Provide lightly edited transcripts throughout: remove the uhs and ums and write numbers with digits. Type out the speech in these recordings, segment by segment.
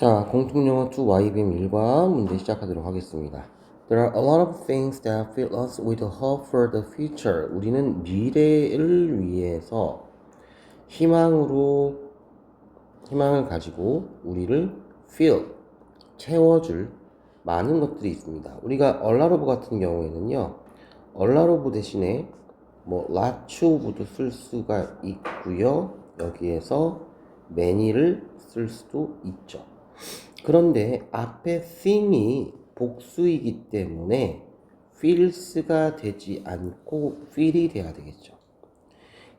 자, 공통영어 2YBM 1과 문제 시작하도록 하겠습니다. There are a lot of things that fill us with hope for the future. 우리는 미래를 위해서 희망을 가지고 우리를 fill, 채워줄 많은 것들이 있습니다. 우리가 a lot of 같은 경우에는요, a lot of 대신에 lots of도 쓸 수가 있고요. 여기에서 many를 쓸 수도 있죠. 그런데 앞에 thing이 복수이기 때문에 feels가 되지 않고 feel이 돼야 되겠죠.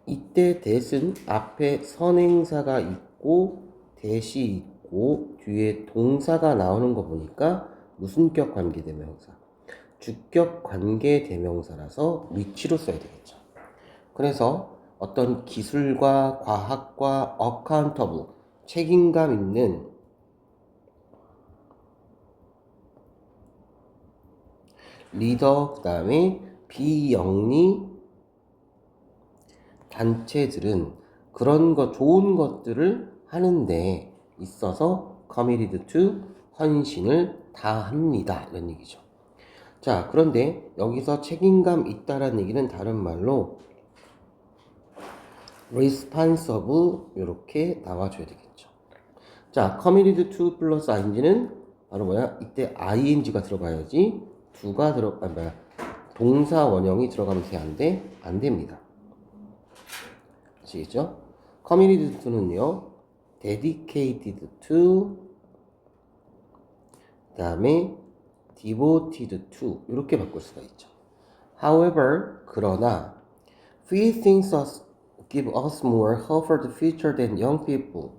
이때 that은 앞에 선행사가 있고 that이 있고 뒤에 동사가 나오는 거 보니까 무슨 격 관계대명사? 주격 관계대명사라서 위치로 써야 되겠죠. 그래서 어떤 기술과 과학과 accountable, 책임감 있는 리더, 그 다음에 비영리 단체들은 그런 좋은 것들을 하는데 있어서 committed to, 헌신을 다합니다. 이런 얘기죠. 자, 그런데 여기서 책임감 있다라는 얘기는 다른 말로 responsible 이렇게 나와줘야 되겠죠. 자, committed to 플러스 ing는 바로 뭐야? 이때 ing가 들어가야지 동사 원형이 들어가면 안 됩니다. 아시겠죠? committed to는요, dedicated to, 그 다음에 devoted to, 이렇게 바꿀 수가 있죠. However, 그러나, few things give us more hope for the future than young people.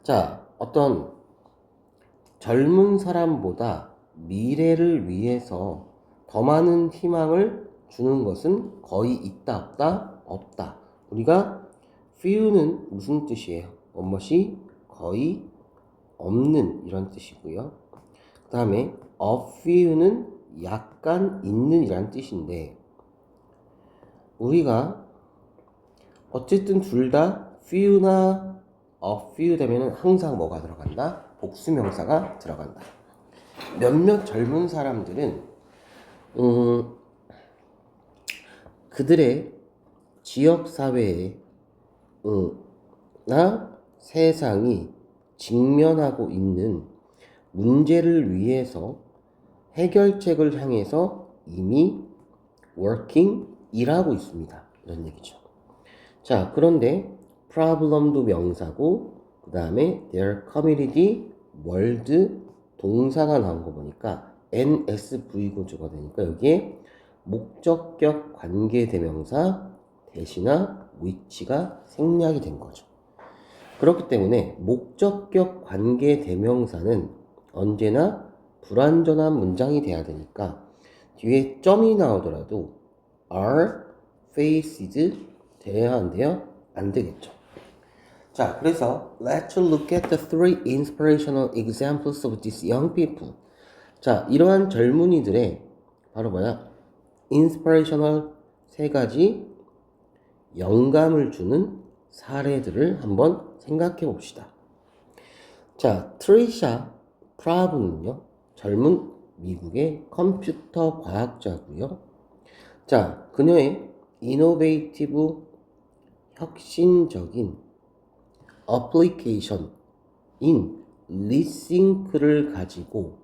자, 어떤 젊은 사람보다 미래를 위해서 더 많은 희망을 주는 것은 거의 있다, 없다? 없다. 우리가 few는 무슨 뜻이에요? 무엇이 거의 없는 이런 뜻이고요. 그 다음에 a few는 약간 있는 이란 뜻인데 우리가 어쨌든 둘 다 few나 a few 되면 항상 뭐가 들어간다? 복수명사가 들어간다. 몇몇 젊은 사람들은 그들의 지역사회에 나 세상이 직면하고 있는 문제를 위해서 해결책을 향해서 이미 working, 일하고 있습니다. 이런 얘기죠. 자, 그런데 problem도 명사고 그 다음에 their community, world, 동사가 나온 거 보니까 NSV 구조가 되니까 여기에 목적격 관계대명사 대시나 which가 생략이 된 거죠. 그렇기 때문에 목적격 관계대명사는 언제나 불완전한 문장이 돼야 되니까 뒤에 점이 나오더라도 are faced 돼야 안 돼요? 안 되겠죠. 자, 그래서 let's look at the three inspirational examples of these young people. 자, 이러한 젊은이들의 바로 뭐야? inspirational 세 가지 영감을 주는 사례들을 한번 생각해 봅시다. 자, 트리샤 프라브는요, 젊은 미국의 컴퓨터 과학자고요. 자, 그녀의 이노베이티브 혁신적인 어플리케이션인 리싱크를 가지고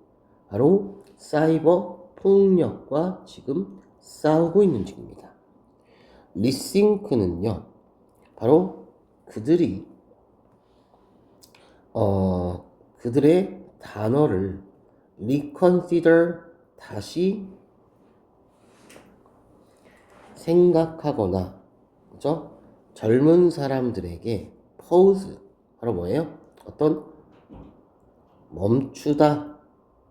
바로 사이버 폭력과 지금 싸우고 있는 중입니다. 리싱크는요, 바로 그들이 그들의 단어를 reconsider, 다시 생각하거나, 그죠? 젊은 사람들에게 pause, 바로 뭐예요? 어떤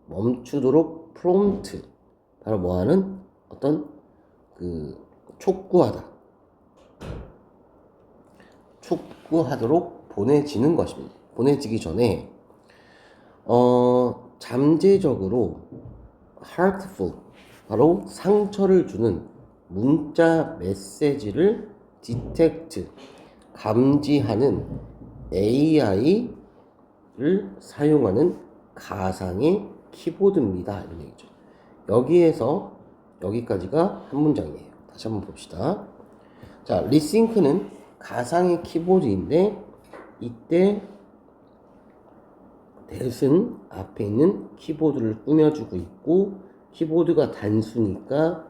멈추도록 prompt, 바로 뭐하는 어떤 촉구하도록 보내지는 것입니다. 보내지기 전에 잠재적으로 hurtful, 바로 상처를 주는 문자 메시지를 detect, 감지하는 AI 사용하는 가상의 키보드입니다. 이런 얘기죠. 여기에서 여기까지가 한 문장이에요. 다시 한번 봅시다. 자, 리싱크는 가상의 키보드인데 이때 that은 앞에 있는 키보드를 꾸며주고 있고 키보드가 단수니까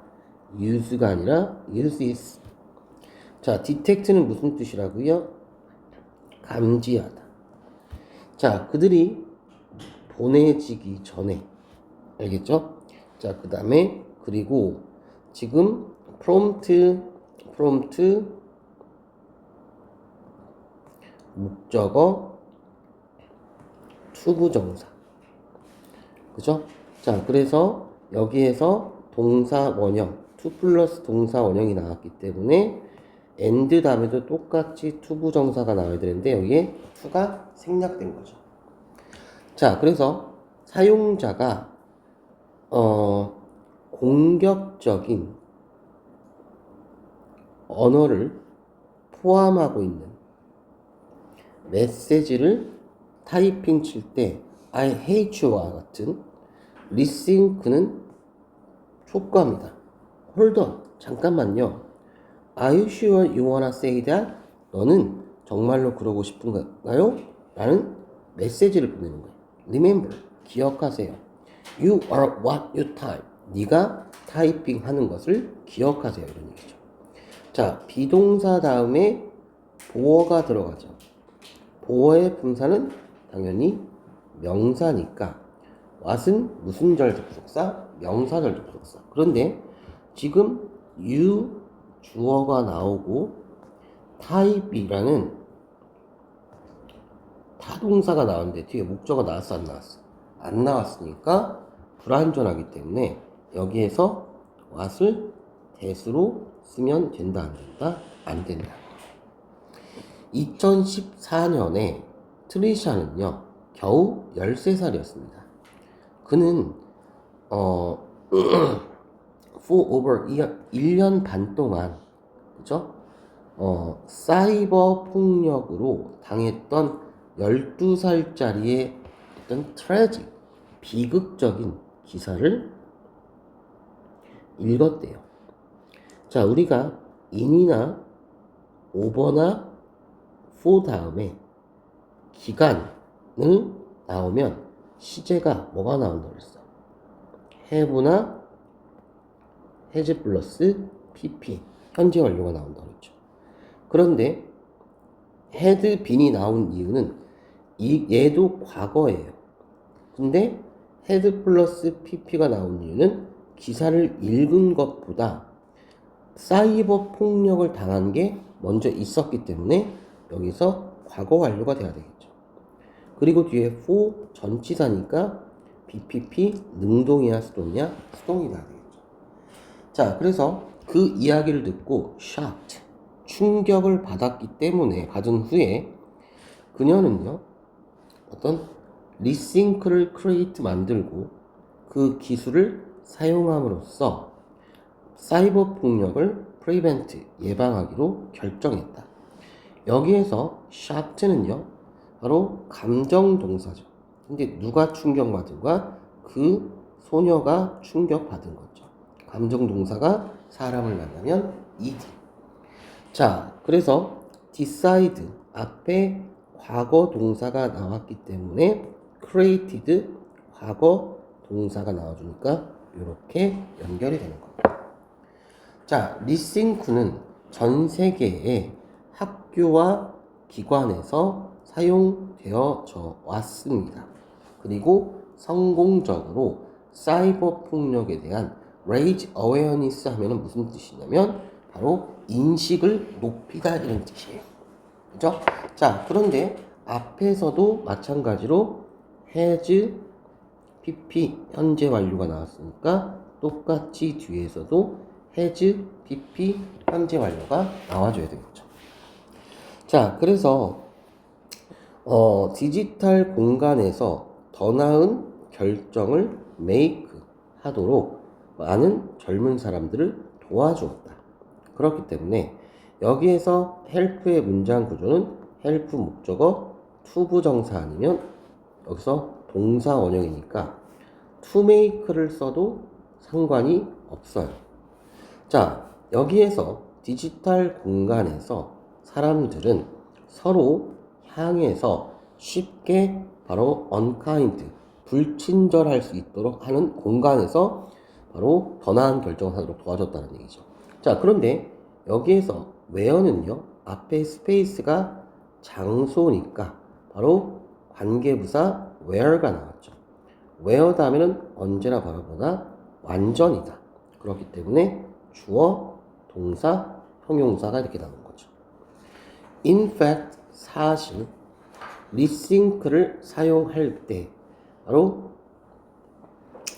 use가 아니라 uses. 자, detect는 무슨 뜻이라고요? 감지하다. 자, 그들이 보내지기 전에 알겠죠? 자, 그 다음에 그리고 지금 prompt 목적어 투부정사. 그죠? 자, 그래서 여기에서 동사 원형, to 플러스 동사 원형이 나왔기 때문에 and 다음에도 똑같이 투부정사가 나와야 되는데 여기에 to가 생략된 거죠. 자, 그래서 사용자가 공격적인 언어를 포함하고 있는 메시지를 타이핑 칠 때 I hate you와 같은 리싱크는 효과입니다. Hold on, 잠깐만요. Are you sure you wanna say that? 너는 정말로 그러고 싶은가요? 라는 메시지를 보내는 거예요. Remember, 기억하세요. You are what you type. 네가 타이핑 하는 것을 기억하세요. 이런 얘기죠. 자, 비동사 다음에 보어가 들어가죠. 보어의 분사는 당연히 명사니까 what은 무슨 절대 부속사? 명사 절대 부속사. 그런데 지금 you 주어가 나오고 type이라는 타동사가 나왔는데 뒤에 목적어가 나왔어 안 나왔어? 안 나왔으니까 불완전하기 때문에 여기에서 what을 that으로 쓰면 된다 안 된다? 안 된다. 2014년에 트리샤는요 겨우 13살이었습니다. 그는 for over 1년 반 동안 그죠? 사이버 폭력으로 당했던 12살짜리의 어떤 트래직 비극적인 기사를 읽었대요. 자, 우리가 in이나 over나 for 다음에 기간을 나오면 시제가 뭐가 나온다고 그랬어? have나 has 플러스 pp 현재 완료가 나온다고 그랬죠. 그런데 had been이 나온 이유는 얘도 과거예요. 근데 had 플러스 pp가 나온 이유는 기사를 읽은 것보다 사이버 폭력을 당한 게 먼저 있었기 때문에 여기서 과거 완료가 돼야 되겠죠. 그리고 뒤에 for 전치사니까 BPP 능동이야 수동이야? 수동이 나야 되겠죠. 자, 그래서 그 이야기를 듣고 shocked 충격을 받았기 때문에 받은 후에 그녀는요 어떤 리싱크를 create 만들고 그 기술을 사용함으로써 사이버 폭력을 prevent 예방하기로 결정했다. 여기에서 shocked는요 바로 감정 동사죠. 근데 누가 충격받은가? 그 소녀가 충격받은 거죠. 감정 동사가 사람을 만나면 ed. 자, 그래서 decide 앞에 과거 동사가 나왔기 때문에 created 과거 동사가 나와주니까 이렇게 연결이 되는 겁니다. 자, 리싱크는 전 세계의 학교와 기관에서 사용되어져 왔습니다. 그리고 성공적으로 사이버 폭력에 대한 raise awareness 하면은 무슨 뜻이냐면 바로 인식을 높이다 이런 뜻이에요. 그죠? 자, 그런데 앞에서도 마찬가지로 has pp 현재 완료가 나왔으니까 똑같이 뒤에서도 has pp 현재 완료가 나와줘야 되겠죠. 자, 그래서 디지털 공간에서 더 나은 결정을 make 하도록 많은 젊은 사람들을 도와주었다. 그렇기 때문에 여기에서 help의 문장 구조는 help 목적어 투부정사 아니면 여기서 동사 원형이니까 to make를 써도 상관이 없어요. 자, 여기에서 디지털 공간에서 사람들은 서로 향해서 쉽게 바로 unkind, 불친절할 수 있도록 하는 공간에서 바로 번화한 결정을 하도록 도와줬다는 얘기죠. 자, 그런데 여기에서 where는요, 앞에 스페이스가 장소니까 바로 관계부사 where가 나왔죠. where 다음에는 언제나 바라보다 완전이다. 그렇기 때문에 주어, 동사, 형용사가 이렇게 나오는 거죠. In fact, 사실 리싱크를 사용할 때 바로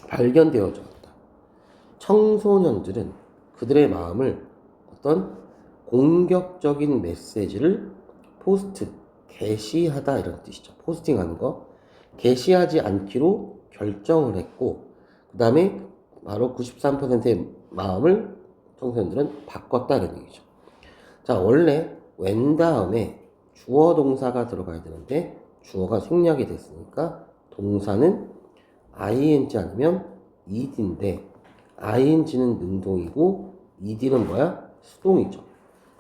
발견되어져 왔다. 청소년들은 그들의 마음을 어떤 공격적인 메시지를 포스트, 게시하다 이런 뜻이죠. 포스팅하는 거. 게시하지 않기로 결정을 했고 그 다음에 바로 93%의 마음을 청소년들은 바꿨다 이런 얘기죠. 자, 원래 when 다음에 주어 동사가 들어가야 되는데 주어가 생략이 됐으니까 동사는 ing 아니면 ed인데 ing는 능동이고 ed는 뭐야? 수동이죠.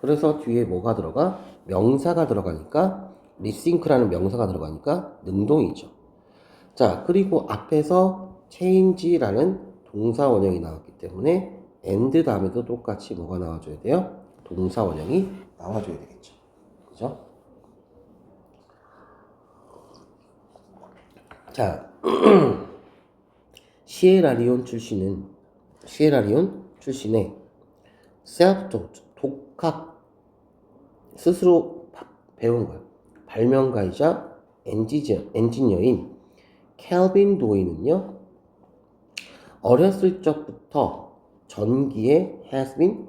그래서 뒤에 뭐가 들어가? 명사가 들어가니까 리싱크라는 명사가 들어가니까 능동이죠. 자, 그리고 앞에서 change라는 동사 원형이 나왔기 때문에 and 다음에도 똑같이 뭐가 나와줘야 돼요? 동사 원형이 나와줘야 되겠죠. 그죠? 자, 시에라리온 출신의 self-taught, 독학, 스스로 배운 거예요. 발명가이자 엔지니어인 켈빈 도이는요, 어렸을 적부터 전기에 has been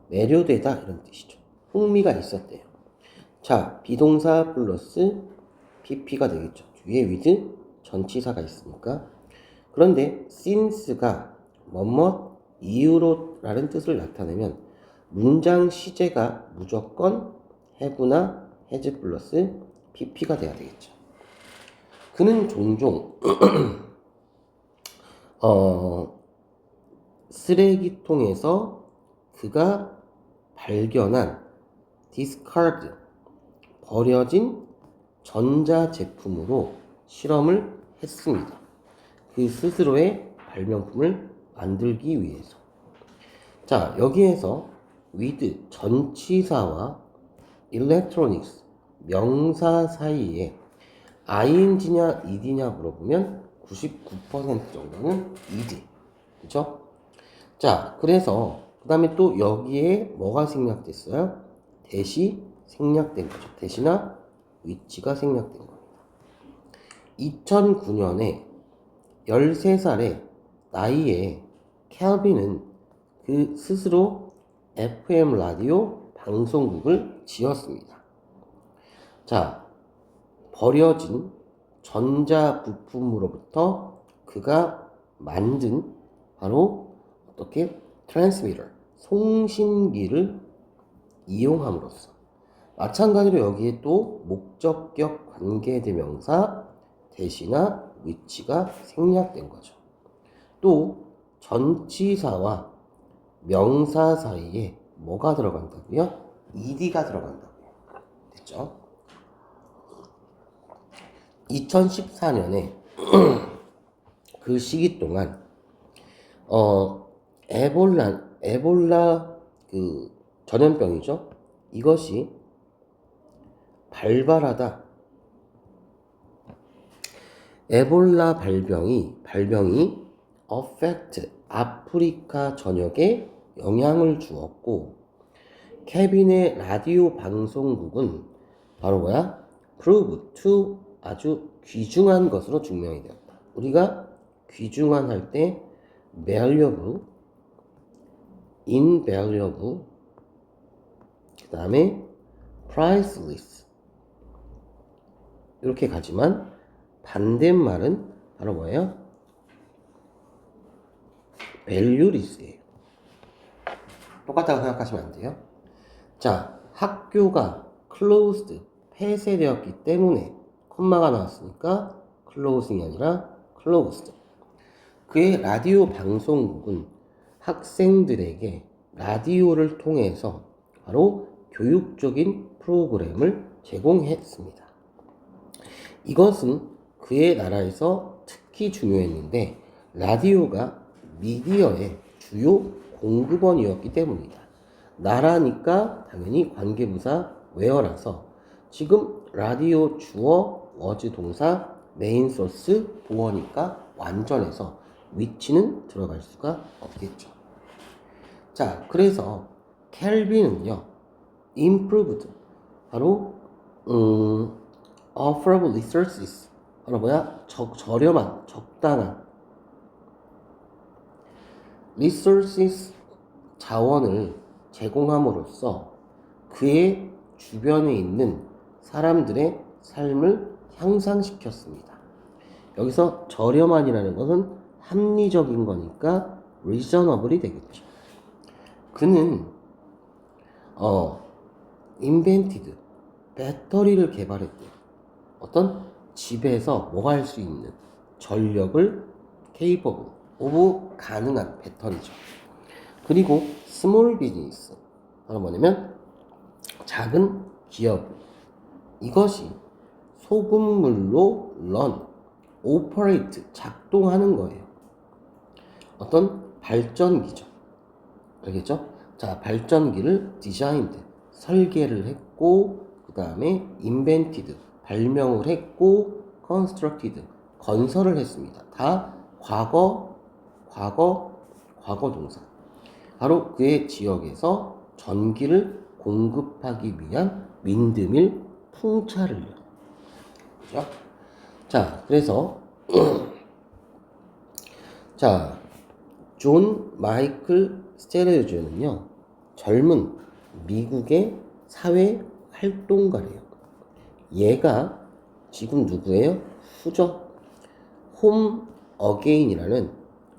매료되다 이런 뜻이죠. 흥미가 있었대요. 자, 비동사 플러스 pp가 되겠죠. 뒤에 with 전치사가 있으니까. 그런데 since가 뭐뭐 이유로라는 뜻을 나타내면 문장 시제가 무조건 have나 has 플러스 pp가 돼야 되겠죠. 그는 종종 쓰레기통에서 그가 발견한 discard, 버려진 전자제품으로 실험을 했습니다. 그 스스로의 발명품을 만들기 위해서. 자, 여기에서 with 전치사와 electronics 명사 사이에 ing냐 ed냐 물어보면 99% 정도는 ed. 그죠? 자, 그래서 그 다음에 또 여기에 뭐가 생략됐어요? 대시 생략된 거죠. 대시나 위치가 생략된 겁니다. 2009년에 13살의 나이에 켈빈은 그 스스로 FM 라디오 방송국을 지었습니다. 자, 버려진 전자 부품으로부터 그가 만든 바로 어떻게 트랜스미터, 송신기를 이용함으로써 마찬가지로 여기에 또 목적격 관계대명사 대시나 위치가 생략된 거죠. 또 전치사와 명사 사이에 뭐가 들어간다고요? ed가 들어간다고요. 됐죠? 2014년에 그 시기 동안 에볼라 그 전염병이죠. 이것이 발발하다. 에볼라 발병이 affect 아프리카 전역에 영향을 주었고 케빈의 라디오 방송국은 바로 뭐야? prove to 아주 귀중한 것으로 증명이 되었다. 우리가 귀중한 할 때 valuable, invaluable, 그 다음에 priceless 이렇게 가지만 반대말은 바로 뭐예요? valueless예요. 똑같다고 생각하시면 안 돼요. 자, 학교가 closed, 폐쇄되었기 때문에 콤마가 나왔으니까 closing이 아니라 closed. 그의 라디오 방송국은 학생들에게 라디오를 통해서 바로 교육적인 프로그램을 제공했습니다. 이것은 그의 나라에서 특히 중요했는데 라디오가 미디어의 주요 공급원이었기 때문이다. 나라니까 당연히 관계부사 where라서 지금 라디오 주어 was 동사 메인 소스 보어니까 완전해서 which는 들어갈 수가 없겠죠. 자, 그래서 켈빈은요 improved 바로 affordable resources 바로 뭐야? 저렴한 적당한 resources 자원을 제공함으로써 그의 주변에 있는 사람들의 삶을 향상시켰습니다. 여기서 저렴한이라는 것은 합리적인 거니까 reasonable이 되겠죠. 그는 invented 배터리를 개발했대요. 어떤 집에서 뭐 할 수 있는 전력을 capable of 가능한 배터리죠. 그리고 small business 바로 뭐냐면 작은 기업 이것이 소금물로 run, operate 작동하는 거예요. 어떤 발전기죠. 알겠죠? 자, 발전기를 designed 설계를 했고 그 다음에 invented 발명을 했고 constructed 건설을 했습니다. 다 과거 동사. 바로 그의 지역에서 전기를 공급하기 위한 윈드밀 풍차를요. 그죠? 자, 그래서 자, 존 마이클 스테레오즈는요 젊은 미국의 사회 활동가래요. 얘가 지금 누구예요? 후죠. 홈 어게인이라는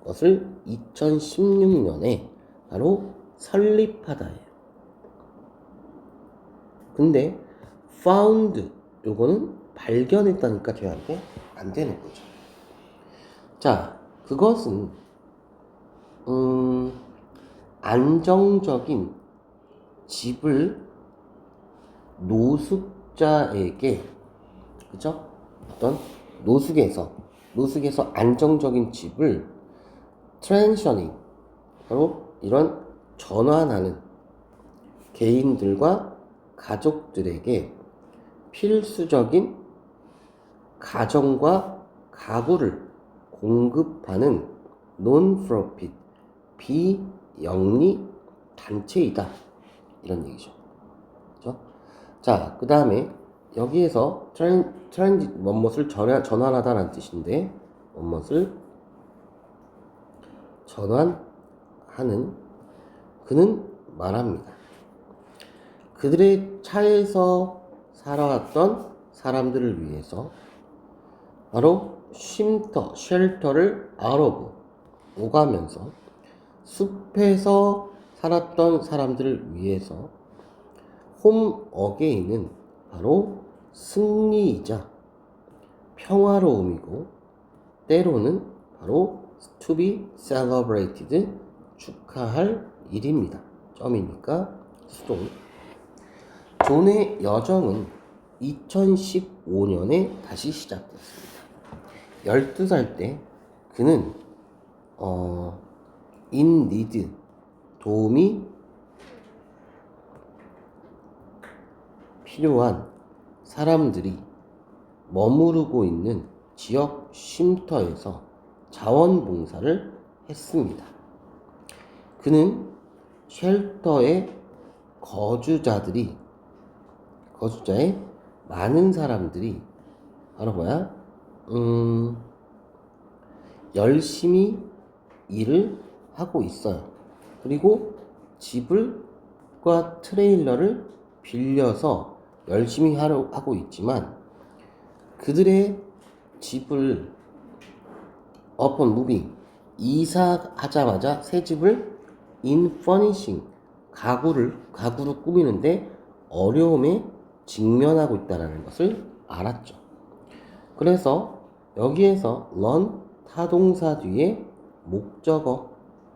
것을 2016년에 바로 설립하다예요. 근데 found 요거는 발견했다니까 돼야하고 안 되는 거죠. 자, 그것은 안정적인 집을 노숙자에게 그죠? 어떤 노숙에서 안정적인 집을 트랜셔닝 바로 이런 전환하는 개인들과 가족들에게 필수적인 가정과 가구를 공급하는 non-profit 비영리 단체이다 이런 얘기죠. 그렇죠? 자, 그 다음에 여기에서 트렌디 뭐뭇을 전환하다라는 뜻인데 뭐뭇을 전환하는 그는 말합니다. 그들의 차에서 살아왔던 사람들을 위해서 바로 쉘터를 out of 오가면서 숲에서 살았던 사람들을 위해서 홈 어게인은 바로 승리이자 평화로움이고 때로는 바로 to be celebrated 축하할 일입니다. 점이니까 수동. 존의 여정은 2015년에 다시 시작됐습니다. 12살 때 그는 in need 도움이 필요한 사람들이 머무르고 있는 지역 쉼터에서 자원봉사를 했습니다. 그는 쉘터의 거주자의 많은 사람들이 바로 뭐야? 열심히 일을 하고 있어요. 그리고 집과 트레일러를 빌려서 열심히 하고 있지만 그들의 집을 upon moving 이사하자마자 새 집을 in furnishing 가구로 꾸미는데 어려움에 직면하고 있다는 것을 알았죠. 그래서 여기에서 run 타동사 뒤에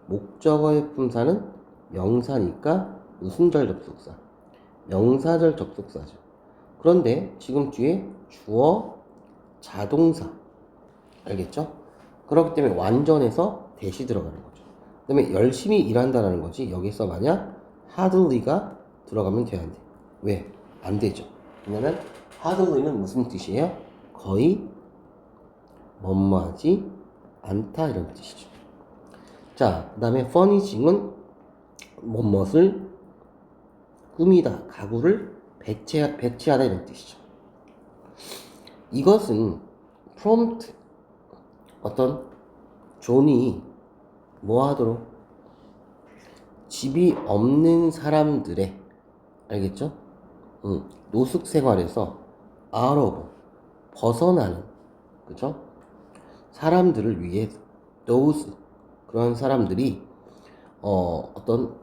목적어의 품사는 명사니까 무슨 절 접속사? 명사절 접속사죠. 그런데 지금 뒤에 주어 자동사, 알겠죠? 그렇기 때문에 완전해서 대시 들어가는 거죠. 그 다음에 열심히 일한다라는 거지. 여기서 만약 hardly가 들어가면 돼야 안 돼. 왜? 안 되죠. 왜냐면 hardly는 무슨 뜻이에요? 거의 뭐뭐하지 않다 이런 뜻이죠. 자, 그 다음에 furnishing은 뭐뭇을 꾸미다, 가구를 배치하다 이런 뜻이죠. 이것은 prompt, 어떤 존이 뭐 하도록 집이 없는 사람들의, 알겠죠? 노숙 생활에서 out of, 벗어나는, 그죠? 사람들을 위해서 those, 그런 사람들이 어떤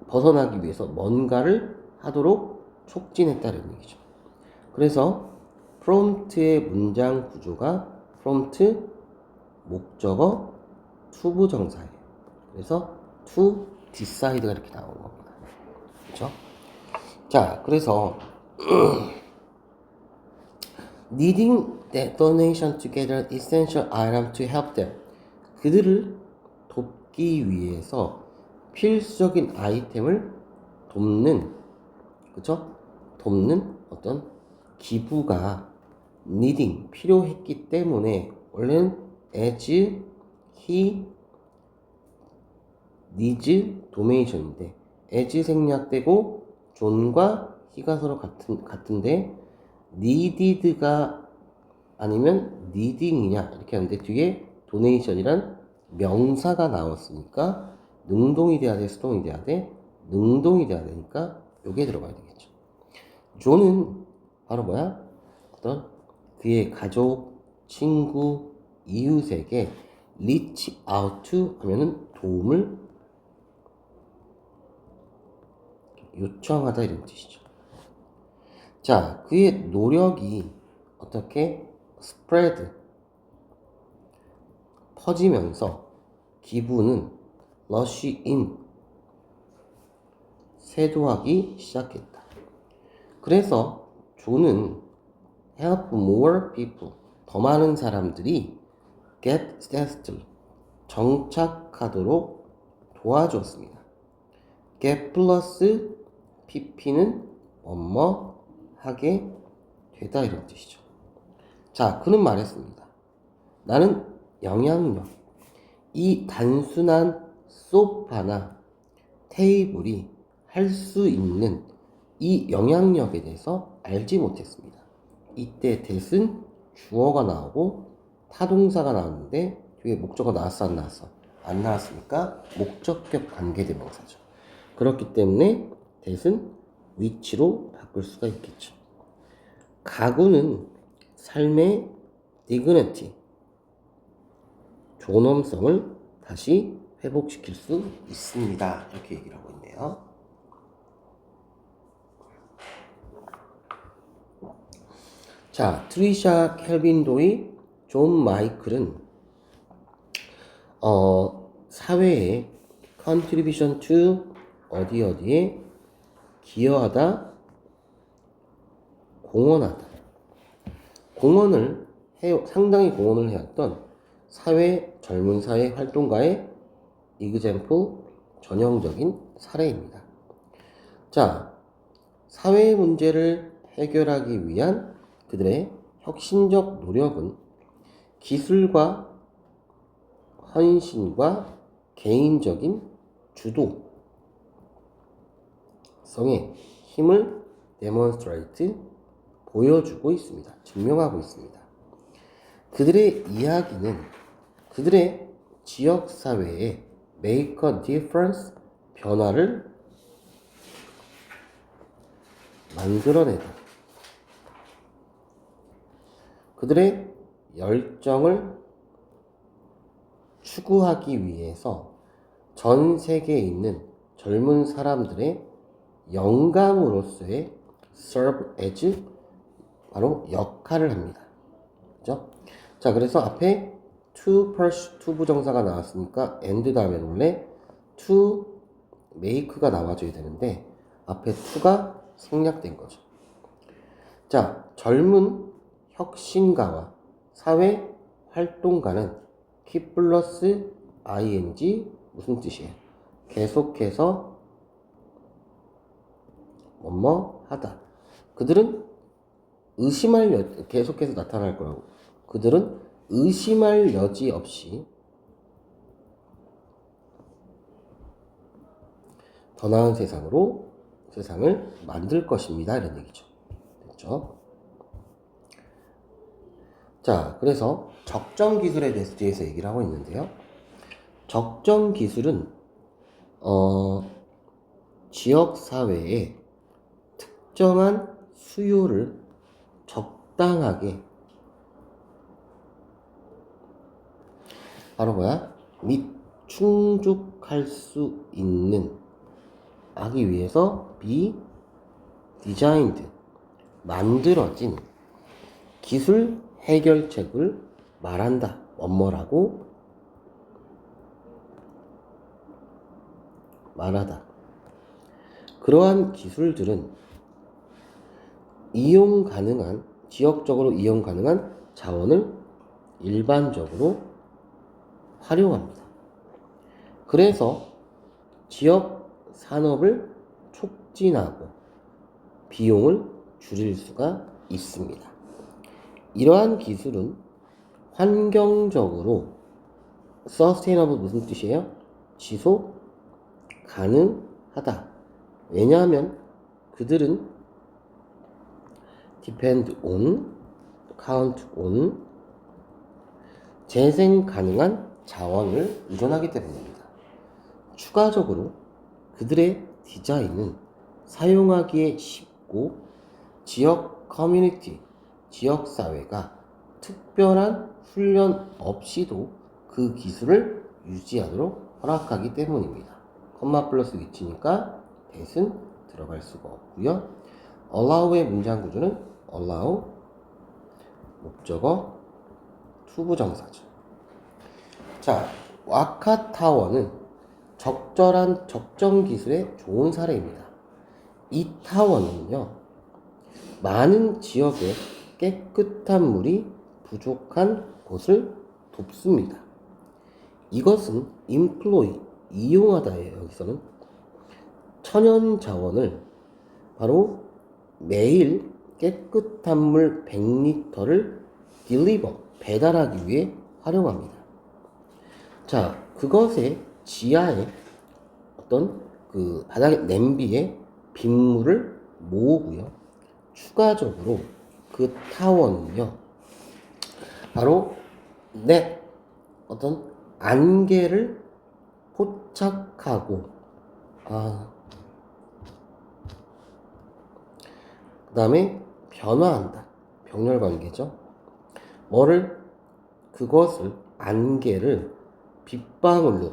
벗어나기 위해서 뭔가를 하도록 촉진했다는 얘기죠. 그래서 prompt의 문장 구조가 prompt 목적어 투부정사예요. 그래서 to decide가 이렇게 나오는 겁니다. 그렇죠? 자, 그래서 needing the donation to gather essential item to help them. 그들을 돕기 위해서 필수적인 아이템을 돕는, 그쵸? 돕는 어떤 기부가 needing, 필요했기 때문에 원래는 as he needs donation인데 as 생략되고 존과 he가 서로 같은데 needed가 아니면 needing이냐 이렇게 하는데 뒤에 donation이란 명사가 나왔으니까 능동이 돼야 돼, 수동이 돼야 돼? 능동이 돼야 되니까 요게 들어가야 되겠죠. 존은 바로 뭐야? 어떤 그의 가족, 친구, 이웃에게 reach out to 하면은 도움을 요청하다 이런 뜻이죠. 자, 그의 노력이 어떻게 spread, 퍼지면서 기부는 rush in, 세도하기 시작했다. 그래서 존은 help more people, 더 많은 사람들이 get settled, 정착하도록 도와주었습니다. get 플러스 pp는 뭐뭐 하게 되다 이런 뜻이죠. 자, 그는 말했습니다. 나는 영향력, 이 단순한 소파나 테이블이 할 수 있는 이 영향력에 대해서 알지 못했습니다. 이때 that은 주어가 나오고 타동사가 나왔는데 뒤에 목적어가 나왔어 안 나왔어? 안 나왔으니까 목적격 관계대명사죠. 그렇기 때문에 that은 which로 바꿀 수가 있겠죠. 가구는 삶의 dignity, 존엄성을 다시 회복시킬 수 있습니다. 이렇게 얘기를 하고 있네요. 자, 트리샤 켈빈도이, 존 마이클은 사회에 contribution to 어디에 기여하다, 공헌하다. 상당히 공헌을 해왔던 젊은 사회 활동가의 example, 전형적인 사례입니다. 자, 사회 문제를 해결하기 위한 그들의 혁신적 노력은 기술과 헌신과 개인적인 주도성의 힘을 demonstrate, 보여주고 있습니다. 증명하고 있습니다. 그들의 이야기는 그들의 지역사회에 make a difference, 변화를 만들어내다. 그들의 열정을 추구하기 위해서 전 세계에 있는 젊은 사람들의 영감으로서의 serve as, 바로 역할을 합니다. 그죠? 자, 그래서 앞에 to pursue, to 부정사가 나왔으니까 and 다음에 원래 to make가 나와줘야 되는데 앞에 to가 생략된 거죠. 자, 젊은 혁신가와 사회 활동가는 keep 플러스 ing 무슨 뜻이에요? 계속해서 뭐뭐 하다. 그들은 계속해서 나타날 거라고. 그들은 의심할 여지 없이 더 나은 세상을 만들 것입니다. 이런 얘기죠. 됐죠? 자, 그래서 적정 기술에 대해서 얘기를 하고 있는데요. 적정 기술은 지역 사회에 특정한 수요를 적당하게 바로 및 충족할 수 있는 하기 위해서 be designed 만들어진 기술 해결책을 말한다. 뭐뭐라고 말하다. 그러한 기술들은 지역적으로 이용 가능한 자원을 일반적으로 활용합니다. 그래서 지역 산업을 촉진하고 비용을 줄일 수가 있습니다. 이러한 기술은 환경적으로 sustainable 무슨 뜻이에요? 지속 가능하다. 왜냐하면 그들은 depend on, count on 재생 가능한 자원을 의존하기 때문입니다. 추가적으로 그들의 디자인은 사용하기에 쉽고 지역 커뮤니티, 지역 사회가 특별한 훈련 없이도 그 기술을 유지하도록 허락하기 때문입니다. 컴마 플러스 위치니까 대신 들어갈 수가 없고요. allow의 문장 구조는 allow 목적어 투부정사죠. 자, 와카타워는 적정 기술의 좋은 사례입니다. 이 타워는요, 많은 지역에 깨끗한 물이 부족한 곳을 돕습니다. 이것은 이용하다예요. 여기서는 천연 자원을 바로 매일 깨끗한 물 100리터를 배달하기 위해 활용합니다. 자, 그것의 지하에 어떤 그 바닥에 냄비에 빗물을 모으고요. 추가적으로 그 타워는요, 바로 어떤 안개를 포착하고, 그 다음에 변화한다. 병렬 관계죠. 그것을, 안개를 빗방울로,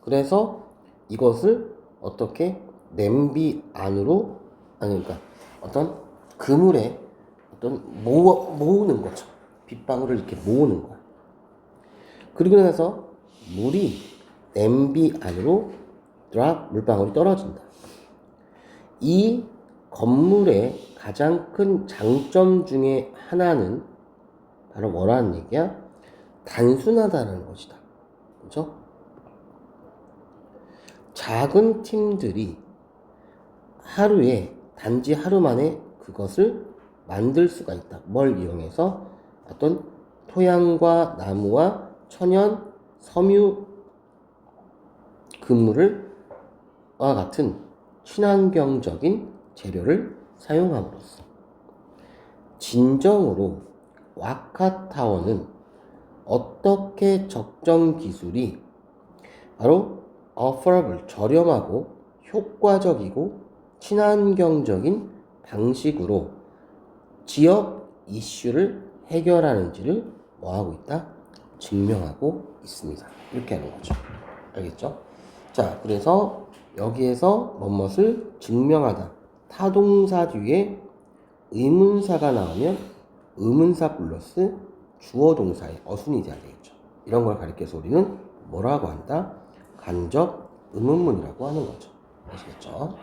그래서 이것을 어떻게 냄비 안으로, 그러니까 어떤 그물에 모으는 거죠. 빗방울을 이렇게 모으는 거야. 그리고 나서 물이 냄비 안으로 물방울이 떨어진다. 이 건물의 가장 큰 장점 중에 하나는 바로 뭐라는 얘기야? 단순하다는 것이다. 그렇죠? 작은 팀들이 단지 하루 만에 그것을 만들 수가 있다. 뭘 이용해서? 어떤 토양과 나무와 천연 섬유 그물과 같은 친환경적인 재료를 사용함으로써 진정으로 와카타워는 어떻게 적정 기술이 바로 affordable, 저렴하고 효과적이고 친환경적인 방식으로 지역 이슈를 해결하는지를 뭐하고 있다? 증명하고 있습니다. 이렇게 하는 거죠. 알겠죠? 자, 그래서 여기에서 뭐뭇을 증명하다. 타동사 뒤에 의문사가 나오면 의문사 플러스 주어 동사의 어순이 돼야 되겠죠. 이런 걸 가리켜서 우리는 뭐라고 한다? 간접 의문문이라고 하는 거죠. 아시겠죠?